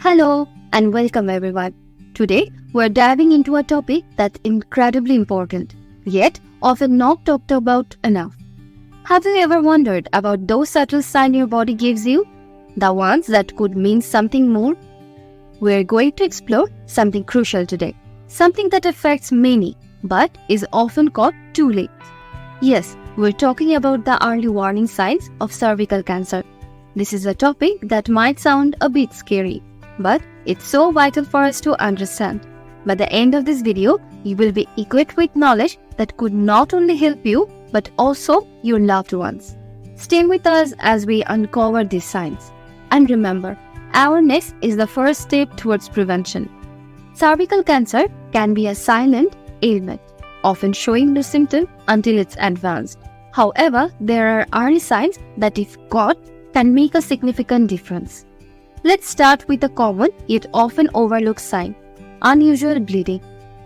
Hello and welcome everyone. Today we're diving into a topic that's incredibly important, yet often not talked about enough. Have you ever wondered about those subtle signs your body gives you? The ones that could mean something more? We're going to explore something crucial today. Something that affects many, but is often caught too late. Yes, we're talking about the early warning signs of cervical cancer. This is a topic that might sound a bit scary, but it's so vital for us to understand. By the end of this video, you will be equipped with knowledge that could not only help you, but also your loved ones. Stay with us as we uncover these signs. And remember, awareness is the first step towards prevention. Cervical cancer can be a silent ailment, often showing no symptom until it's advanced. However, there are early signs that, if caught, can make a significant difference. Let's start with a common yet often overlooked sign: unusual bleeding.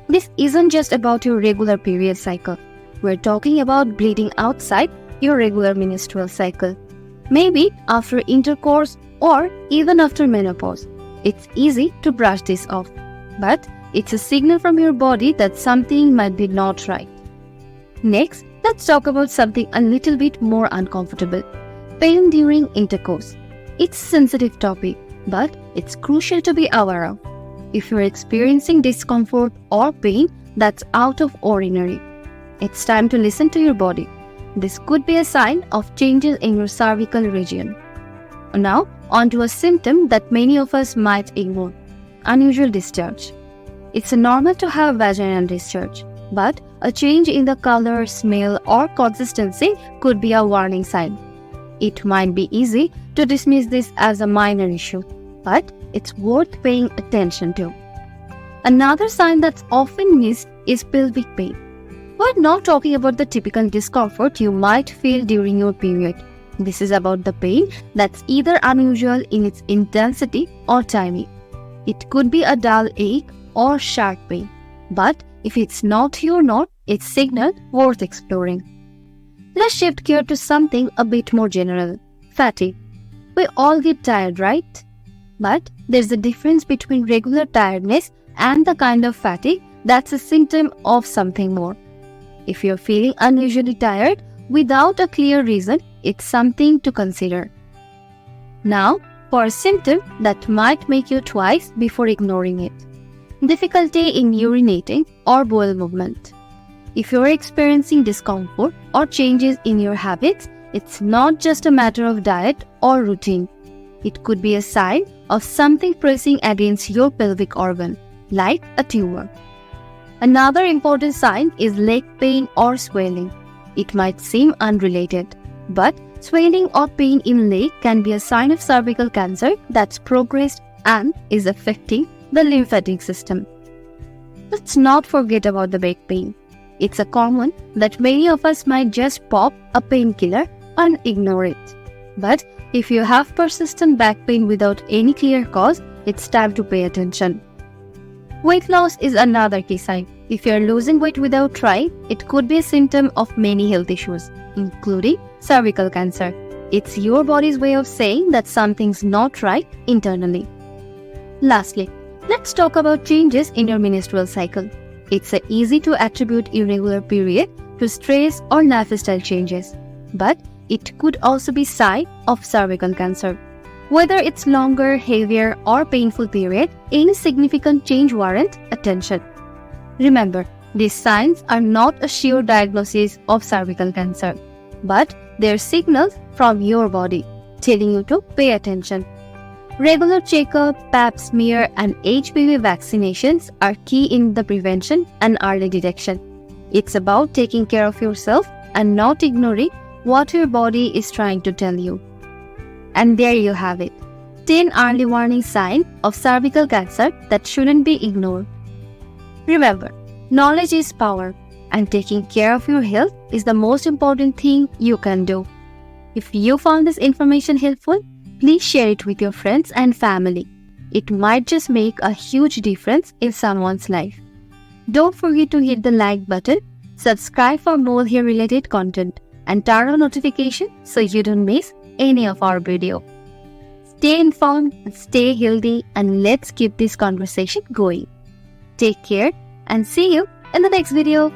This isn't just about your regular period cycle. We're talking about bleeding outside your regular menstrual cycle. Maybe after intercourse or even after menopause. It's easy to brush this off, but it's a signal from your body that something might be not right. Next, let's talk about something a little bit more uncomfortable: pain during intercourse. It's a sensitive topic, but it's crucial to be aware of. If you're experiencing discomfort or pain that's out of ordinary, it's time to listen to your body. This could be a sign of changes in your cervical region. Now, on to a symptom that many of us might ignore: unusual discharge. It's normal to have vaginal discharge, but a change in the color, smell, or consistency could be a warning sign. It might be easy to dismiss this as a minor issue, but it's worth paying attention to. Another sign that's often missed is pelvic pain. We're not talking about the typical discomfort you might feel during your period. This is about the pain that's either unusual in its intensity or timing. It could be a dull ache or sharp pain, but if it's not your norm, it's a signal worth exploring. Let's shift gear to something a bit more general: fatigue. We all get tired, right? But there's a difference between regular tiredness and the kind of fatigue that's a symptom of something more. If you're feeling unusually tired without a clear reason, it's something to consider. Now, for a symptom that might make you twice before ignoring it: difficulty in urinating or bowel movement. If you're experiencing discomfort or changes in your habits, it's not just a matter of diet or routine. It could be a sign of something pressing against your pelvic organ, like a tumor. Another important sign is leg pain or swelling. It might seem unrelated, but swelling or pain in leg can be a sign of cervical cancer that's progressed and is affecting the lymphatic system. Let's not forget about the back pain. It's a common that many of us might just pop a painkiller and ignore it. But if you have persistent back pain without any clear cause, it's time to pay attention. Weight loss is another key sign. If you're losing weight without trying, it could be a symptom of many health issues, including cervical cancer. It's your body's way of saying that something's not right internally. Lastly, let's talk about changes in your menstrual cycle. It's easy to attribute irregular period to stress or lifestyle changes, but it could also be a sign of cervical cancer. Whether it's longer, heavier, or painful period, any significant change warrants attention. Remember, these signs are not a sure diagnosis of cervical cancer, but they're signals from your body telling you to pay attention. Regular checkup, pap smear, and HPV vaccinations are key in the prevention and early detection. It's about taking care of yourself and not ignoring what your body is trying to tell you. And there you have it: 10 early warning signs of cervical cancer that shouldn't be ignored. Remember, knowledge is power, and taking care of your health is the most important thing you can do. If you found this information helpful, please share it with your friends and family. It might just make a huge difference in someone's life. Don't forget to hit the like button, subscribe for more hair-related content, and turn on notifications so you don't miss any of our videos. Stay informed, stay healthy, and let's keep this conversation going. Take care and see you in the next video.